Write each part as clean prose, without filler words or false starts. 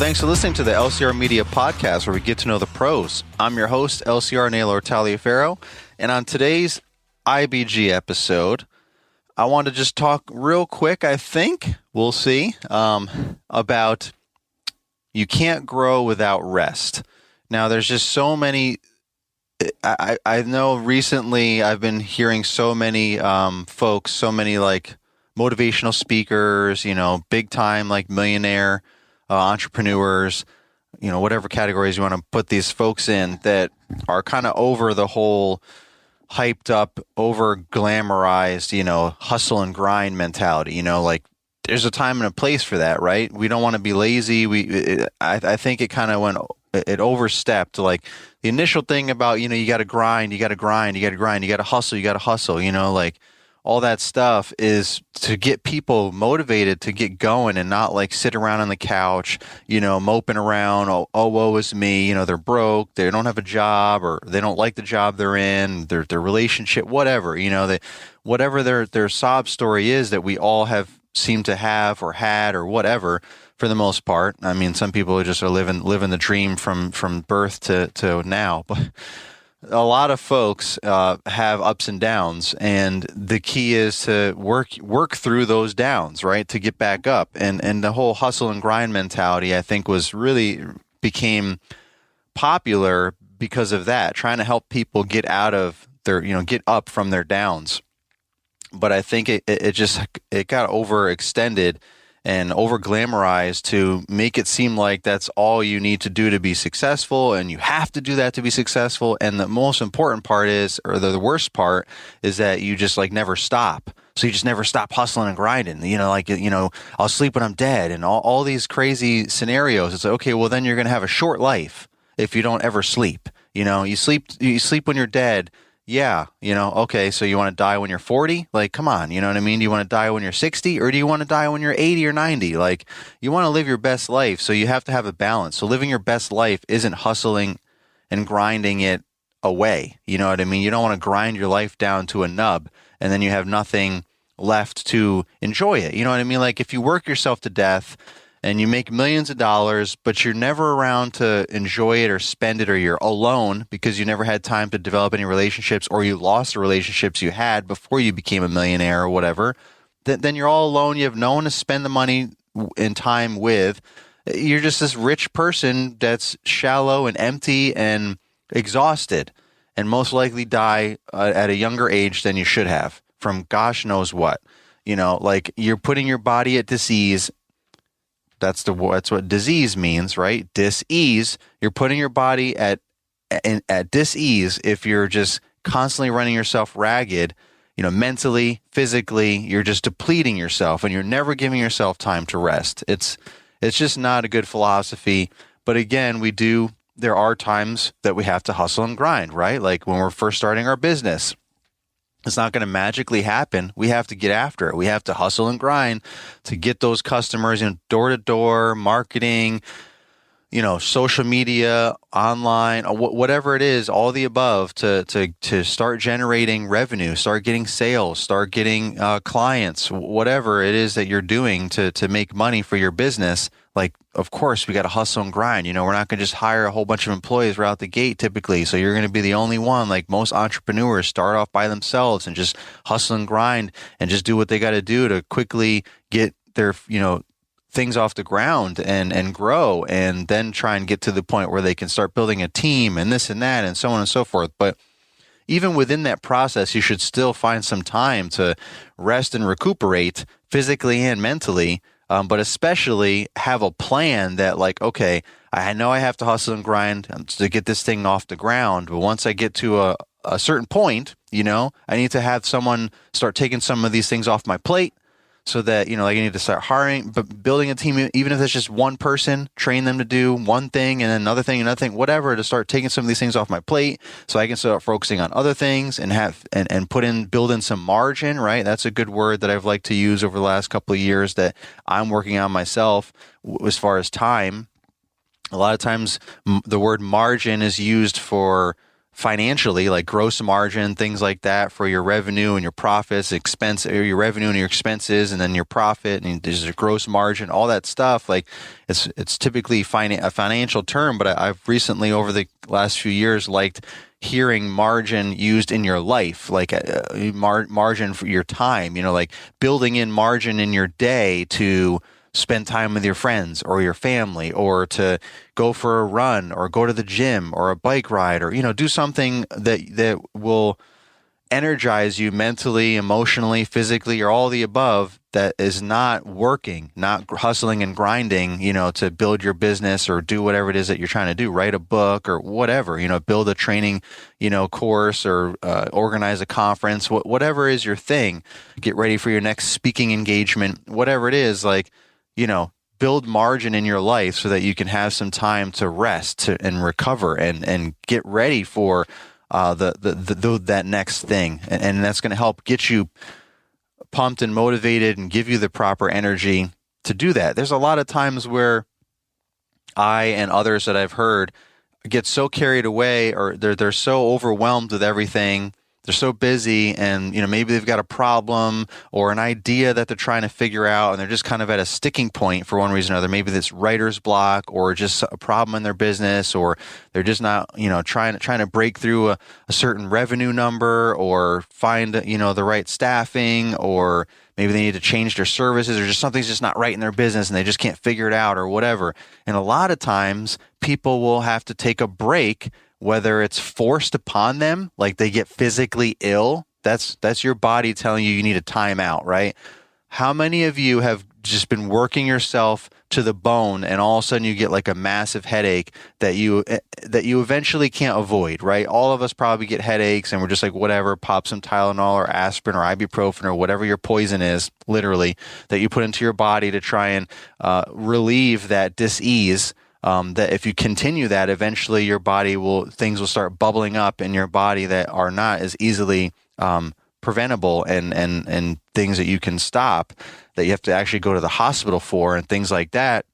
Thanks for listening to the LCR Media Podcast, where we get to know the pros. I'm your host, LCR Naylor Taliaferro, and on today's IBG episode, I want to just talk real quick, I think, we'll see, about you can't grow without rest. Now, there's just so many, I know recently I've been hearing so many folks, so many like motivational speakers, big time like millionaire entrepreneurs, whatever categories you want to put these folks in, that are kind of over the whole hyped up, over glamorized, hustle and grind mentality. Like there's a time and a place for that, right? We don't want to be lazy. I think it kind of it overstepped. Like the initial thing about, you got to grind, you got to hustle, like all that stuff is to get people motivated to get going and not like sit around on the couch, moping around. Oh, woe is me. They're broke. They don't have a job, or they don't like the job they're in, their relationship, whatever, whatever their sob story is that we all have seemed to have or had or whatever for the most part. I mean, some people just are living the dream from birth to now, but a lot of folks have ups and downs, and the key is to work through those downs, right? To get back up. And the whole hustle and grind mentality, I think, became popular because of that, trying to help people get out of get up from their downs. But I think it got overextended and over glamorized to make it seem like that's all you need to do to be successful, and you have to do that to be successful. And the most important part is, or the worst part is, that you just like never stop. So you just never stop hustling and grinding, I'll sleep when I'm dead, and all these crazy scenarios. It's like, okay, well then you're going to have a short life if you don't ever sleep. You sleep when you're dead. Yeah, okay, so you want to die when you're 40? Like, come on, you know what I mean? Do you want to die when you're 60, or do you want to die when you're 80 or 90? Like, you want to live your best life, so you have to have a balance. So living your best life isn't hustling and grinding it away. You know what I mean? You don't want to grind your life down to a nub, and then you have nothing left to enjoy it. You know what I mean? Like, if you work yourself to death and you make millions of dollars, but you're never around to enjoy it or spend it, or you're alone because you never had time to develop any relationships, or you lost the relationships you had before you became a millionaire or whatever, then you're all alone. You have no one to spend the money and time with. You're just this rich person that's shallow and empty and exhausted, and most likely die at a younger age than you should have from gosh knows what. Like you're putting your body at disease. That's what disease means, right? Dis-ease. You're putting your body at dis-ease if you're just constantly running yourself ragged, mentally, physically. You're just depleting yourself, and you're never giving yourself time to rest. It's just not a good philosophy. But again, there are times that we have to hustle and grind, right? Like when we're first starting our business. It's not going to magically happen. We have to get after it. We have to hustle and grind to get those customers in door-to-door marketing, social media, online, whatever it is, all the above, to start generating revenue, start getting sales, start getting clients, whatever it is that you're doing to make money for your business. Like, of course, we got to hustle and grind. We're not going to just hire a whole bunch of employees right out the gate typically. So you're going to be the only one. Like most entrepreneurs start off by themselves and just hustle and grind and just do what they got to do to quickly get their, things off the ground and grow, and then try and get to the point where they can start building a team and this and that and so on and so forth. But even within that process, you should still find some time to rest and recuperate physically and mentally. But especially have a plan that, like, okay, I know I have to hustle and grind to get this thing off the ground. But once I get to a certain point, I need to have someone start taking some of these things off my plate, so that, like I need to start hiring, but building a team, even if it's just one person, train them to do one thing and then another thing, whatever, to start taking some of these things off my plate so I can start focusing on other things and build in some margin, right? That's a good word that I've liked to use over the last couple of years that I'm working on myself as far as time. A lot of times the word margin is used for financially, like gross margin, things like that for your revenue and your profits, expense, or your revenue and your expenses, and then your profit, and there's a gross margin, all that stuff. Like it's typically a financial term, but I've recently, over the last few years, liked hearing margin used in your life, like margin for your time, like building in margin in your day to spend time with your friends or your family, or to go for a run or go to the gym or a bike ride, or, do something that will energize you mentally, emotionally, physically, or all the above, that is not working, not hustling and grinding, to build your business or do whatever it is that you're trying to do, write a book or whatever, build a training, course, or organize a conference, whatever is your thing, get ready for your next speaking engagement, whatever it is, like, build margin in your life so that you can have some time to rest and recover and get ready for that next thing. And that's going to help get you pumped and motivated and give you the proper energy to do that. There's a lot of times where I and others that I've heard get so carried away, or they're so overwhelmed with everything. They're so busy, and maybe they've got a problem or an idea that they're trying to figure out, and they're just kind of at a sticking point for one reason or another. Maybe it's writer's block, or just a problem in their business, or they're just not trying to break through a certain revenue number, or find the right staffing, or maybe they need to change their services, or just something's just not right in their business and they just can't figure it out, or whatever. And a lot of times people will have to take a break, whether it's forced upon them, like they get physically ill. That's your body telling you need a timeout, right? How many of you have just been working yourself to the bone, and all of a sudden you get like a massive headache that you eventually can't avoid, right? All of us probably get headaches, and we're just like, whatever, pop some Tylenol or aspirin or ibuprofen or whatever your poison is, literally, that you put into your body to try and relieve that dis-ease. That if you continue that, eventually your body things will start bubbling up in your body that are not as easily preventable, and things that you can stop, that you have to actually go to the hospital for, and things like that.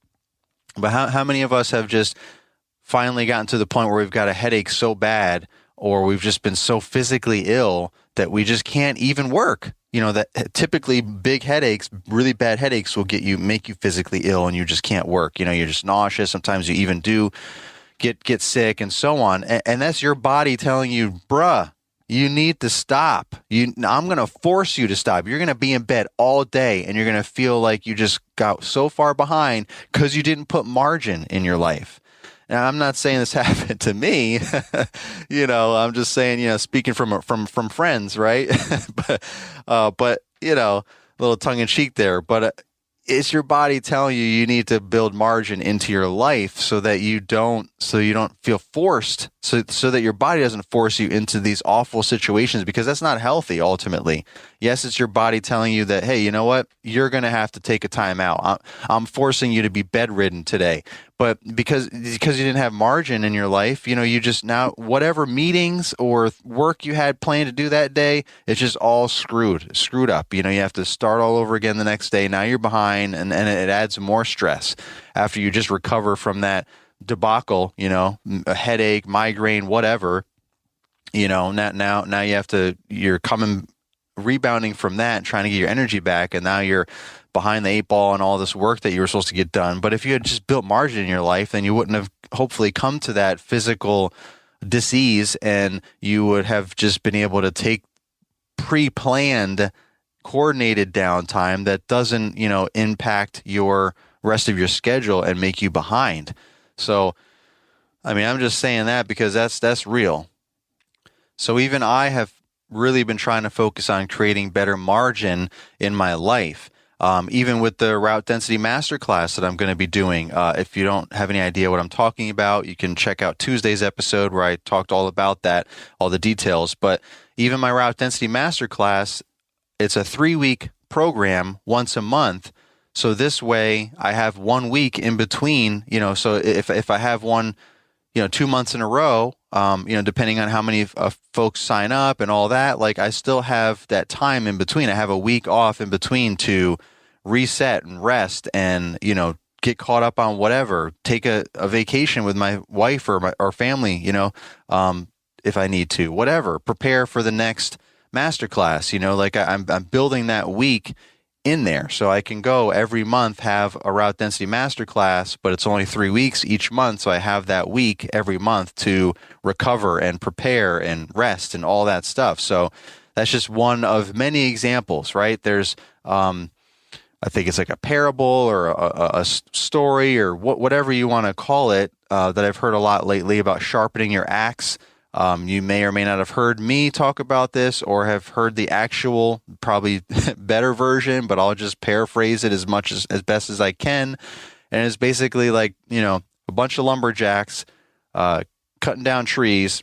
But how many of us have just finally gotten to the point where we've got a headache so bad, or we've just been so physically ill that we just can't even work? That typically big headaches, really bad headaches, will make you physically ill, and you just can't work. You're just nauseous. Sometimes you even do get sick, and so on. And that's your body telling you, bruh, you need to stop. I'm going to force you to stop. You're going to be in bed all day, and you're going to feel like you just got so far behind because you didn't put margin in your life. Now, I'm not saying this happened to me, I'm just saying, speaking from friends, right? but a little tongue in cheek there, but it's your body telling you need to build margin into your life so you don't feel forced, so that your body doesn't force you into these awful situations, because that's not healthy ultimately. Yes, it's your body telling you that, hey, you know what? You're going to have to take a time out. I'm forcing you to be bedridden today. But because you didn't have margin in your life, you just now, whatever meetings or work you had planned to do that day, it's just all screwed up. You have to start all over again the next day. Now you're behind, and it adds more stress after you just recover from that debacle, a headache, migraine, whatever. Now you're rebounding from that and trying to get your energy back, and now you're behind the eight ball and all this work that you were supposed to get done. But if you had just built margin in your life, then you wouldn't have hopefully come to that physical disease, and you would have just been able to take pre-planned, coordinated downtime that doesn't, impact your rest of your schedule and make you behind. So, I'm just saying that because that's real. So even I have really been trying to focus on creating better margin in my life. Even with the Route Density Masterclass that I'm going to be doing. If you don't have any idea what I'm talking about, you can check out Tuesday's episode where I talked all about that, all the details. But even my Route Density Masterclass, it's a 3-week program once a month. So this way I have 1 week in between, so if I have one, 2 months in a row, depending on how many folks sign up and all that, like I still have that time in between. I have a week off in between to reset and rest and, get caught up on whatever, take a vacation with my wife or family, if I need to, whatever, prepare for the next masterclass. Like I'm building that week in there so I can go every month, have a route density masterclass, but it's only 3 weeks each month. So I have that week every month to recover and prepare and rest and all that stuff. So that's just one of many examples, right? There's, I think it's like a parable or a story or whatever you want to call it, that I've heard a lot lately about sharpening your axe. You may or may not have heard me talk about this or have heard the actual, probably better version, but I'll just paraphrase it as best as I can. And it's basically like, a bunch of lumberjacks cutting down trees.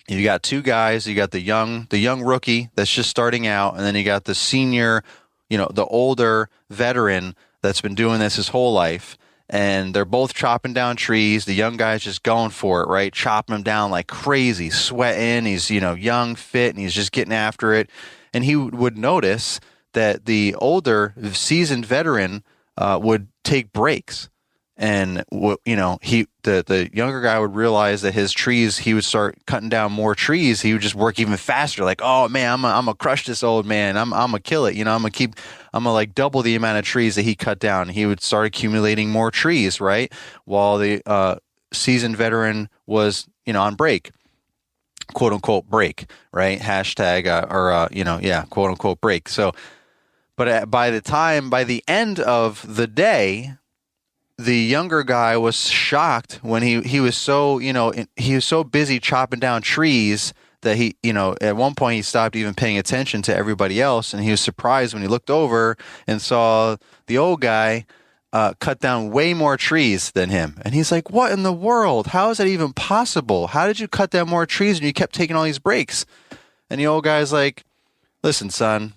You got two guys. You got the young rookie that's just starting out, and then you got the senior, the older veteran that's been doing this his whole life. And they're both chopping down trees. The young guy's just going for it, right? Chopping them down like crazy, sweating. He's, young, fit, and he's just getting after it. And he would notice that the older, seasoned veteran would take breaks. And, the younger guy would realize that his trees, he would start cutting down more trees. He would just work even faster. Like, oh man, I'm gonna crush this old man. I'm gonna kill it. I'm gonna like double the amount of trees that he cut down. He would start accumulating more trees, right? While the seasoned veteran was, on break, quote unquote break, right? Hashtag quote unquote break. So, but by the end of the day, the younger guy was shocked when he was so, he was so busy chopping down trees that he, at one point he stopped even paying attention to everybody else. And he was surprised when he looked over and saw the old guy cut down way more trees than him. And he's like, what in the world? How is that even possible? How did you cut down more trees and you kept taking all these breaks? And the old guy's like, listen, son,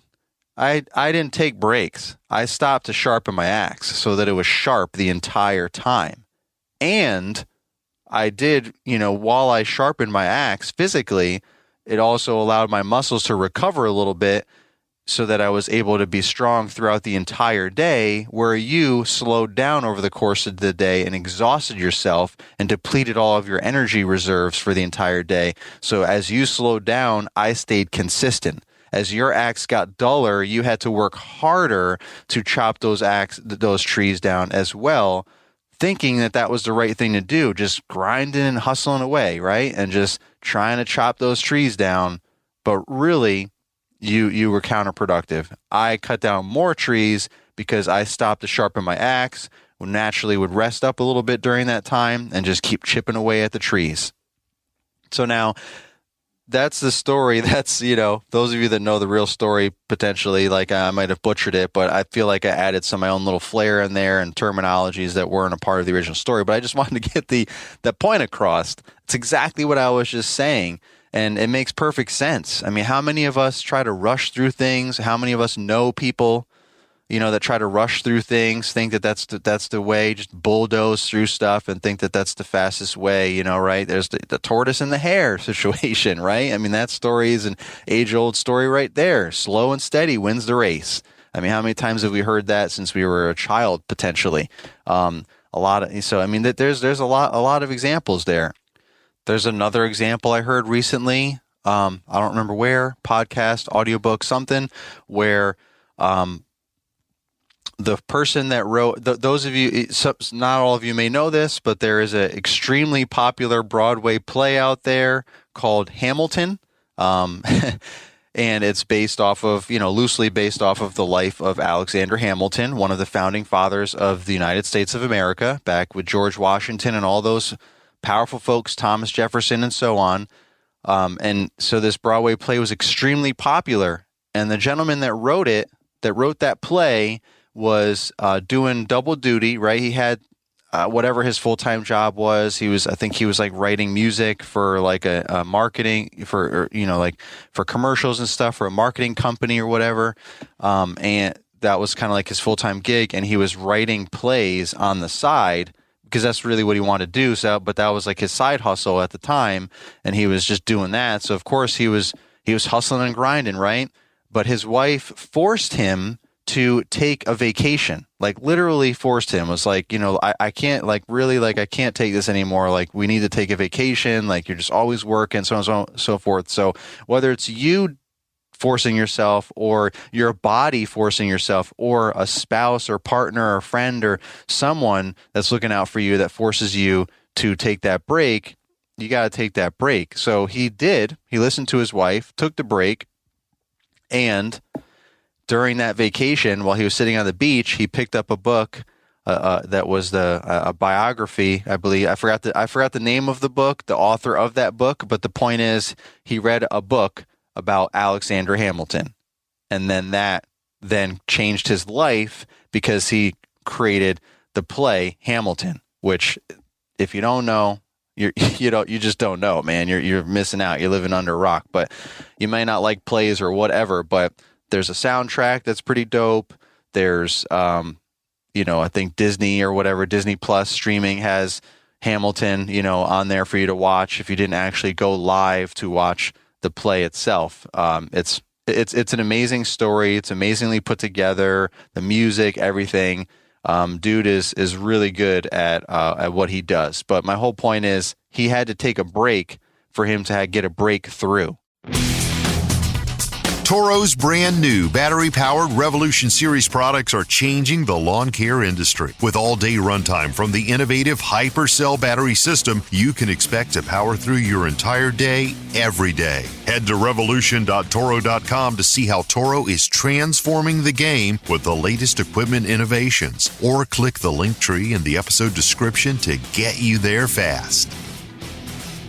I didn't take breaks. I stopped to sharpen my axe so that it was sharp the entire time. And I did, while I sharpened my axe physically, it also allowed my muscles to recover a little bit so that I was able to be strong throughout the entire day, where you slowed down over the course of the day and exhausted yourself and depleted all of your energy reserves for the entire day. So as you slowed down, I stayed consistent. As your axe got duller, you had to work harder to chop those trees down as well, thinking that was the right thing to do, just grinding and hustling away, right? And just trying to chop those trees down. But really, you were counterproductive. I cut down more trees because I stopped to sharpen my axe, naturally would rest up a little bit during that time and just keep chipping away at the trees. So now, that's the story. That's, those of you that know the real story, potentially, like I might have butchered it, but I feel like I added some of my own little flair in there and terminologies that weren't a part of the original story. But I just wanted to get the point across. It's exactly what I was just saying. And it makes perfect sense. I mean, how many of us try to rush through things? How many of us know people, that try to rush through things, think that that's the way, just bulldoze through stuff and think that that's the fastest way, right? There's the tortoise and the hare situation, right? I mean, that story is an age-old story right there. Slow and steady wins the race. I mean, how many times have we heard that since we were a child, potentially? There's a lot of examples there. There's another example I heard recently. I don't remember where, podcast, audiobook, something, where the person that wrote, those of you, not all of you may know this, but there is an extremely popular Broadway play out there called Hamilton. And it's based off of, loosely based off of the life of Alexander Hamilton, one of the founding fathers of the United States of America, back with George Washington and all those powerful folks, Thomas Jefferson and so on. And so this Broadway play was extremely popular. And the gentleman that wrote that play was doing double duty, right? He had whatever his full-time job was. I think he was like writing music for like a marketing for commercials and stuff for a marketing company or whatever. And that was kind of like his full-time gig. And he was writing plays on the side because that's really what he wanted to do. So, but that was like his side hustle at the time. And he was just doing that. So of course he was hustling and grinding, right? But his wife forced him to take a vacation, like literally forced him. It was like, I can't, like, really, like, I can't take this anymore. Like, we need to take a vacation. Like, you're just always working, so on and so forth. So whether it's you forcing yourself or your body forcing yourself or a spouse or partner or friend or someone that's looking out for you that forces you to take that break, you got to take that break. So he did. He listened to his wife, took the break, and during that vacation, while he was sitting on the beach, he picked up a book that was a biography, I believe. I forgot the name of the book, the author of that book, but the point is he read a book about Alexander Hamilton, and then that changed his life because he created the play Hamilton, which, if you don't know, you just don't know, man. You're missing out. You're living under a rock. But you may not like plays or whatever, but there's a soundtrack that's pretty dope. There's I think Disney or whatever, Disney Plus streaming has Hamilton, on there for you to watch if you didn't actually go live to watch the play itself. It's an amazing story. It's amazingly put together. The music, everything. Dude is really good at what he does. But my whole point is he had to take a break for him to get a breakthrough. Toro's brand new battery-powered Revolution Series products are changing the lawn care industry. With all-day runtime from the innovative HyperCell battery system, you can expect to power through your entire day, every day. Head to revolution.toro.com to see how Toro is transforming the game with the latest equipment innovations. Or click the link tree in the episode description to get you there fast.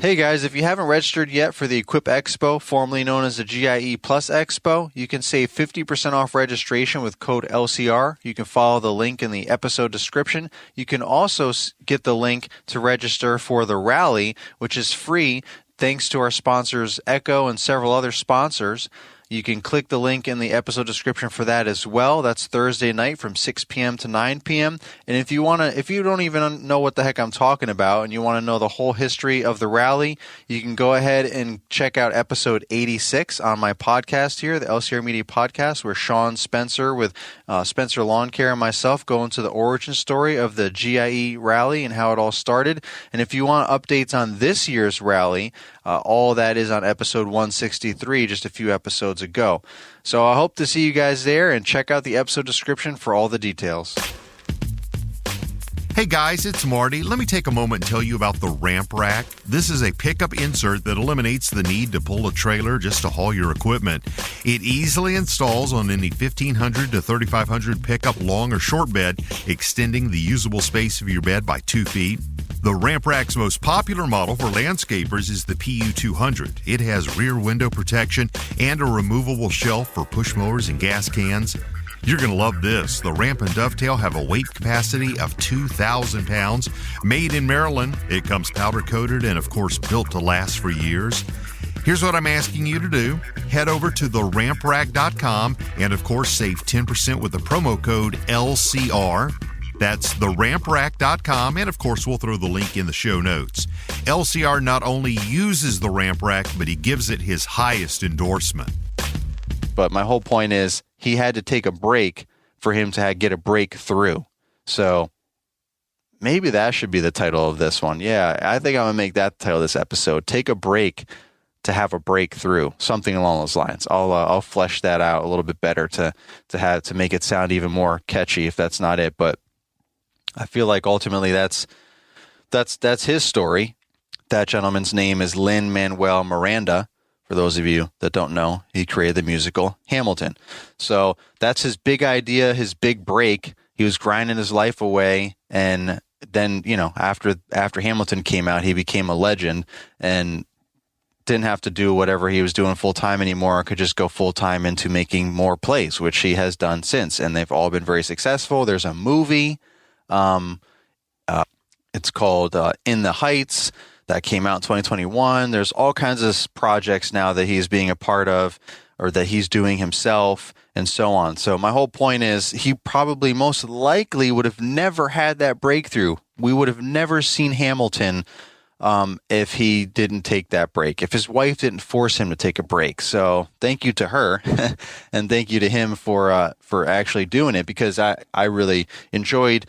Hey guys, if you haven't registered yet for the Equip Expo, formerly known as the GIE Plus Expo, you can save 50% off registration with code LCR. You can follow the link in the episode description. You can also get the link to register for the rally, which is free thanks to our sponsors Echo and several other sponsors. You can click the link in the episode description for that as well. That's Thursday night from 6 p.m. to 9 p.m. And if you don't even know what the heck I'm talking about and you want to know the whole history of the rally, you can go ahead and check out episode 86 on my podcast here, the LCR Media Podcast, where Sean Spencer with Spencer Lawn Care and myself go into the origin story of the GIE rally and how it all started. And if you want updates on this year's rally, all that is on episode 163, just a few episodes ago. So I hope to see you guys there, and check out the episode description for all the details. Hey guys, it's Marty. Let me take a moment and tell you about the Ramp Rack. This is a pickup insert that eliminates the need to pull a trailer just to haul your equipment. It easily installs on any 1500 to 3500 pickup long or short bed, extending the usable space of your bed by 2 feet. The Ramp Rack's most popular model for landscapers is the PU200. It has rear window protection and a removable shelf for push mowers and gas cans. You're going to love this. The Ramp and Dovetail have a weight capacity of 2,000 pounds. Made in Maryland, it comes powder coated and, of course, built to last for years. Here's what I'm asking you to do. Head over to theramprack.com and, of course, save 10% with the promo code LCR. That's theramprack.com, and of course, we'll throw the link in the show notes. LCR not only uses the Ramp Rack, but he gives it his highest endorsement. But my whole point is he had to take a break for him to get a breakthrough. So maybe that should be the title of this one. Yeah, I think I'm going to make that the title of this episode. Take a break to have a breakthrough, something along those lines. I'll flesh that out a little bit better to make it sound even more catchy if that's not it. But I feel like ultimately that's his story. That gentleman's name is Lin-Manuel Miranda. For those of you that don't know, he created the musical Hamilton. So that's his big idea, his big break. He was grinding his life away, and then, after Hamilton came out, he became a legend and didn't have to do whatever he was doing full time anymore. Could just go full time into making more plays, which he has done since, and they've all been very successful. There's a movie. It's called In the Heights that came out in 2021. There's all kinds of projects now that he's being a part of or that he's doing himself and so on. So my whole point is he probably most likely would have never had that breakthrough. We would have never seen Hamilton if he didn't take that break, if his wife didn't force him to take a break. So thank you to her and thank you to him for actually doing it, because I really enjoyed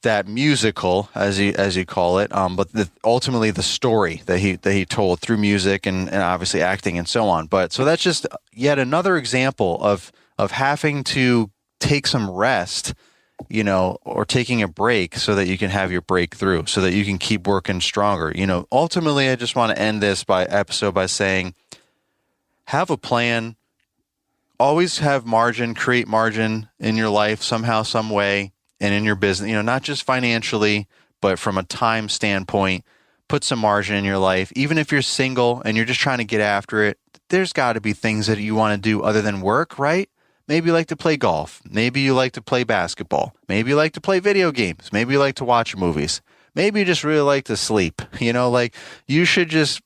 that musical, as you call it, but ultimately the story that he told through music and obviously acting and so on. But so that's just yet another example of having to take some rest, or taking a break so that you can have your breakthrough, so that you can keep working stronger. Ultimately, I just want to end this episode by saying, have a plan, always have margin, create margin in your life somehow, some way, and in your business, not just financially, but from a time standpoint, put some margin in your life. Even if you're single and you're just trying to get after it, there's got to be things that you want to do other than work, right? Maybe you like to play golf. Maybe you like to play basketball. Maybe you like to play video games. Maybe you like to watch movies. Maybe you just really like to sleep. You should just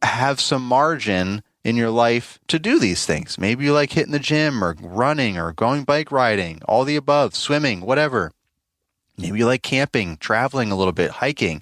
have some margin in your life to do these things. Maybe you like hitting the gym or running or going bike riding, all the above, swimming, whatever. Maybe you like camping, traveling a little bit, hiking.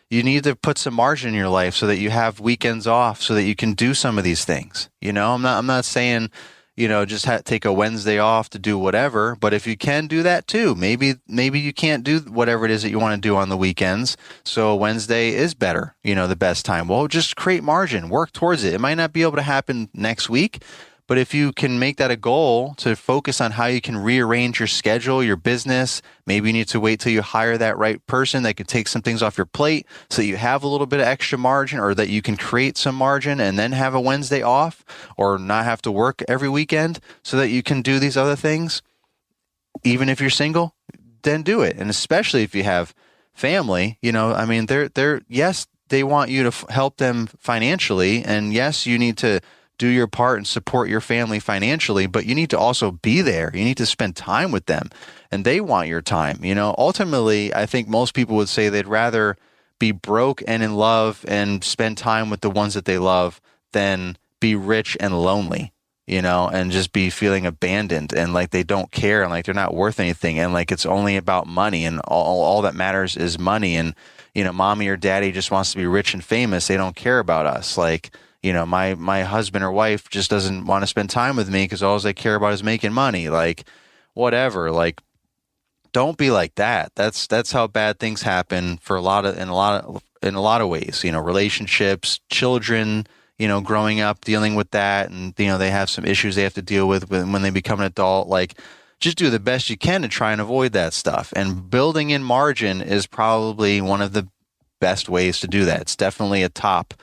You need to put some margin in your life so that you have weekends off so that you can do some of these things. I'm not saying, just take a Wednesday off to do whatever. But if you can do that too, maybe you can't do whatever it is that you want to do on the weekends. So Wednesday is better, the best time. Well, just create margin, work towards it. It might not be able to happen next week, but if you can make that a goal to focus on how you can rearrange your schedule, your business, maybe you need to wait till you hire that right person that could take some things off your plate so that you have a little bit of extra margin, or that you can create some margin and then have a Wednesday off or not have to work every weekend so that you can do these other things. Even if you're single, then do it. And especially if you have family, yes, they want you to help them financially. And yes, you need to do your part and support your family financially, but you need to also be there. You need to spend time with them, and they want your time. Ultimately, I think most people would say they'd rather be broke and in love and spend time with the ones that they love than be rich and lonely, and just be feeling abandoned and like they don't care and like they're not worth anything and like it's only about money and all that matters is money. And, mommy or daddy just wants to be rich and famous. They don't care about us. Like, my husband or wife just doesn't want to spend time with me because all they care about is making money. Like, whatever. Like, don't be like that. That's how bad things happen in a lot of ways. Relationships, children, growing up, dealing with that, and they have some issues they have to deal with when they become an adult. Like, just do the best you can to try and avoid that stuff. And building in margin is probably one of the best ways to do that. It's definitely a top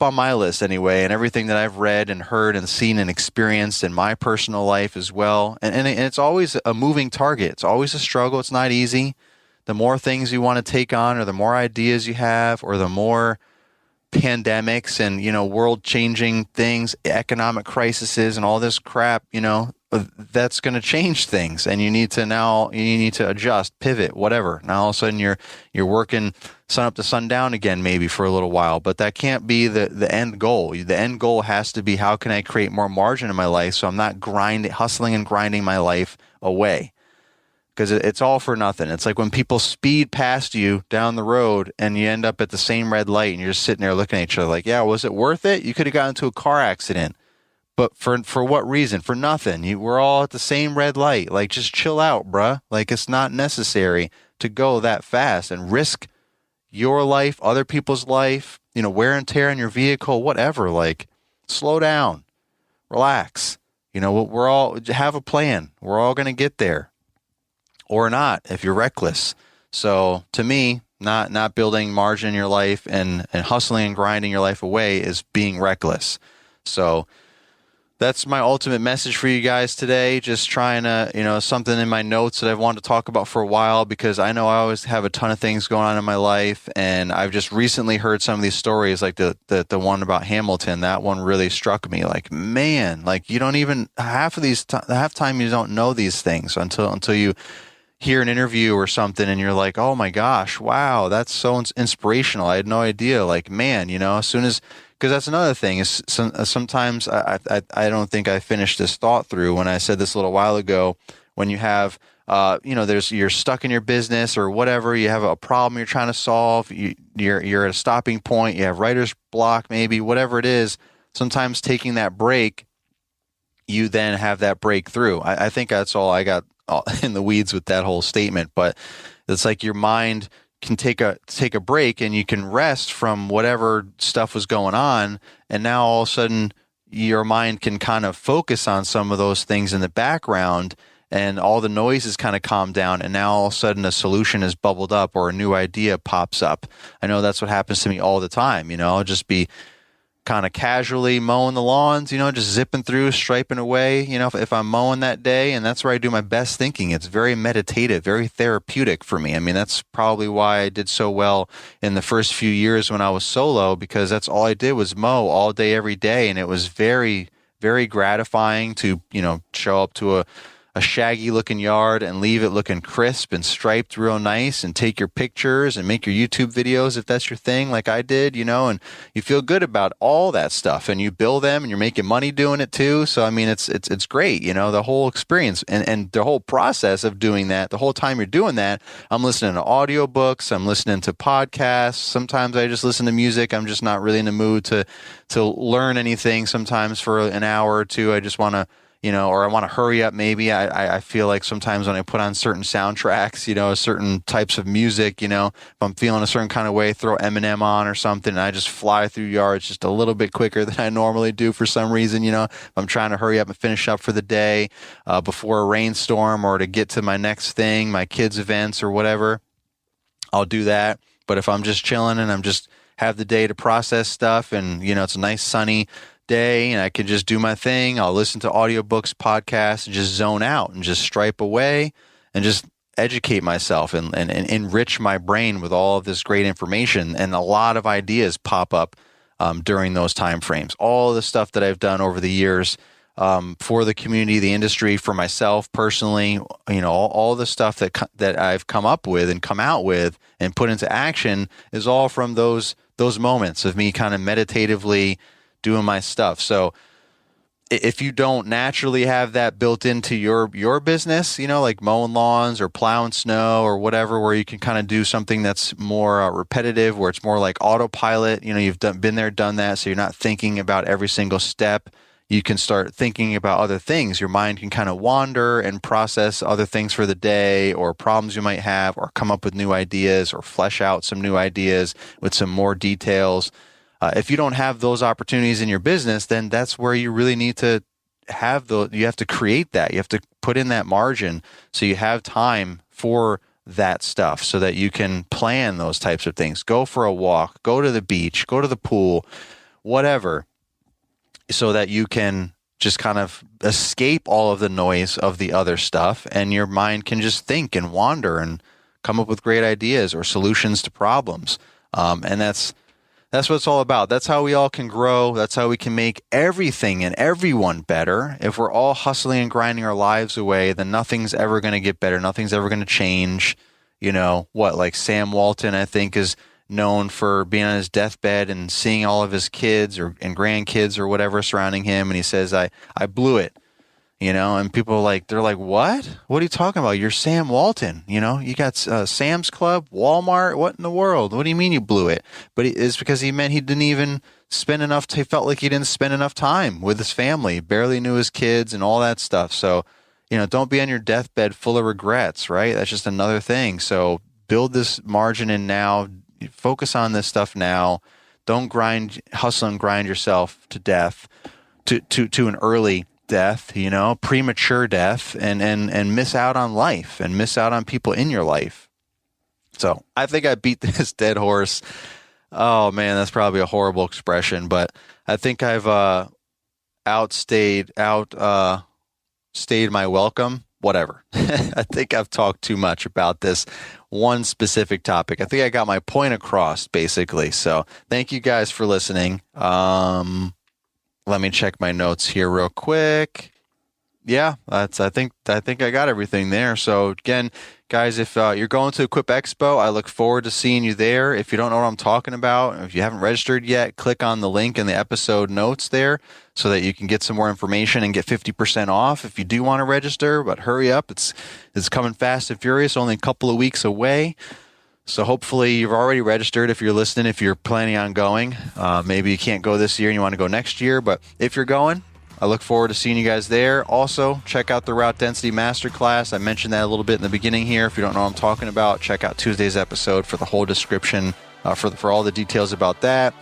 on my list anyway, and everything that I've read and heard and seen and experienced in my personal life as well. And it's always a moving target. It's always a struggle. It's not easy. The more things you want to take on, or the more ideas you have, or the more pandemics and, world-changing things, economic crises and all this crap, that's going to change things. And you need to adjust, pivot, whatever. Now all of a sudden you're working sun up to sundown again, maybe for a little while, but that can't be the end goal. The end goal has to be, how can I create more margin in my life so I'm not hustling and grinding my life away? Because it's all for nothing. It's like when people speed past you down the road and you end up at the same red light and you're just sitting there looking at each other like, yeah, was it worth it? You could have gotten into a car accident. But for what reason? For nothing. We're all at the same red light. Like, just chill out, bruh. Like, it's not necessary to go that fast and risk your life, other people's life, wear and tear on your vehicle, whatever. Like, slow down, relax. We're all have a plan. We're all going to get there, or not if you're reckless. So to me, not building margin in your life and hustling and grinding your life away is being reckless. So that's my ultimate message for you guys today. Just trying to, something in my notes that I've wanted to talk about for a while, because I know I always have a ton of things going on in my life. And I've just recently heard some of these stories, like the one about Hamilton. That one really struck me. Like, man, like you don't even half time you don't know these things until you hear an interview or something and you're like, oh my gosh, wow, that's so inspirational. I had no idea. Like, man, as soon as, because that's another thing is sometimes I don't think I finished this thought through when I said this a little while ago, when you have you're stuck in your business or whatever. You have a problem you're trying to solve. You're at a stopping point. You have writer's block, maybe whatever it is. Sometimes taking that break, you then have that breakthrough. I think that's all I got in the weeds with that whole statement, but it's like your mind can take a break and you can rest from whatever stuff was going on, and now all of a sudden your mind can kind of focus on some of those things in the background, and all the noise is kind of calmed down, and now all of a sudden a solution is bubbled up or a new idea pops up. I know that's what happens to me all the time. I'll just be kind of casually mowing the lawns, just zipping through, striping away, if I'm mowing that day. And that's where I do my best thinking. It's very meditative, very therapeutic for me. I mean, that's probably why I did so well in the first few years when I was solo, because that's all I did was mow all day, every day. And it was very, very gratifying to, show up to a shaggy looking yard and leave it looking crisp and striped real nice, and take your pictures and make your YouTube videos if that's your thing, like I did, and you feel good about all that stuff, and you bill them and you're making money doing it too. So, I mean, it's great, the whole experience and the whole process of doing that. The whole time you're doing that, I'm listening to audiobooks, I'm listening to podcasts. Sometimes I just listen to music. I'm just not really in the mood to learn anything. Sometimes for an hour or two, I just want to, or I want to hurry up. Maybe I feel like sometimes when I put on certain soundtracks, certain types of music, if I'm feeling a certain kind of way, throw Eminem on or something, and I just fly through yards just a little bit quicker than I normally do for some reason. If I'm trying to hurry up and finish up for the day before a rainstorm, or to get to my next thing, my kids' events or whatever, I'll do that. But if I'm just chilling and I'm just have the day to process stuff, and it's a nice sunny day and I can just do my thing, I'll listen to audiobooks, podcasts, and just zone out and just stripe away and just educate myself and enrich my brain with all of this great information. And a lot of ideas pop up during those time frames. All the stuff that I've done over the years for the community, the industry, for myself personally, all the stuff that I've come up with and come out with and put into action is all from those moments of me kind of meditatively doing my stuff. So if you don't naturally have that built into your business, like mowing lawns or plowing snow or whatever, where you can kind of do something that's more repetitive, where it's more like autopilot, you've been there, done that. So you're not thinking about every single step. You can start thinking about other things. Your mind can kind of wander and process other things for the day, or problems you might have, or come up with new ideas, or flesh out some new ideas with some more details. If you don't have those opportunities in your business, then that's where you really need to have you have to create that. You have to put in that margin so you have time for that stuff, so that you can plan those types of things. Go for a walk, go to the beach, go to the pool, whatever, so that you can just kind of escape all of the noise of the other stuff, and your mind can just think and wander and come up with great ideas or solutions to problems. And that's what it's all about. That's how we all can grow. That's how we can make everything and everyone better. If we're all hustling and grinding our lives away, then nothing's ever going to get better. Nothing's ever going to change. Like Sam Walton, I think, is known for being on his deathbed and seeing all of his kids and grandkids or whatever surrounding him. And he says, I blew it. And people they're like, what are you talking about? You're Sam Walton, you got Sam's Club, Walmart. What in the world? What do you mean you blew it? But it's because he meant he didn't even spend enough. He felt like he didn't spend enough time with his family, barely knew his kids and all that stuff. So, don't be on your deathbed full of regrets, right? That's just another thing. So build this margin in now, focus on this stuff now. Don't hustle and grind yourself to death, to an early death, premature death, and miss out on life and miss out on people in your life. So I think I beat this dead horse. Oh man, that's probably a horrible expression, but I think I've outstayed my welcome. Whatever. I think I've talked too much about this one specific topic. I think I got my point across, basically. So thank you guys for listening. Let me check my notes here real quick. Yeah, I think I got everything there. So again, guys, if you're going to Equip Expo, I look forward to seeing you there. If you don't know what I'm talking about, if you haven't registered yet, click on the link in the episode notes there so that you can get some more information and get 50% off if you do want to register. But hurry up. It's coming fast and furious, only a couple of weeks away. So hopefully you've already registered if you're listening, if you're planning on going. Maybe you can't go this year and you want to go next year. But if you're going, I look forward to seeing you guys there. Also, check out the Route Density Masterclass. I mentioned that a little bit in the beginning here. If you don't know what I'm talking about, check out Tuesday's episode for the whole description, for all the details about that.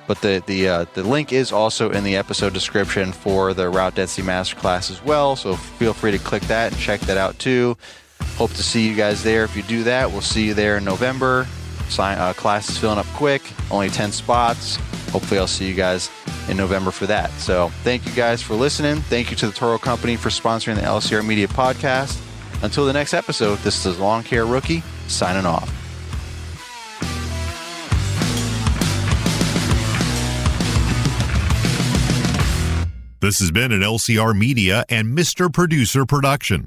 But the link is also in the episode description for the Route Density Masterclass as well. So feel free to click that and check that out too. Hope to see you guys there. If you do that, we'll see you there in November. Class is filling up quick, only 10 spots. Hopefully I'll see you guys in November for that. So thank you guys for listening. Thank you to the Toro Company for sponsoring the LCR Media Podcast. Until the next episode, this is Lawn Care Rookie signing off. This has been an LCR Media and Mr. Producer production.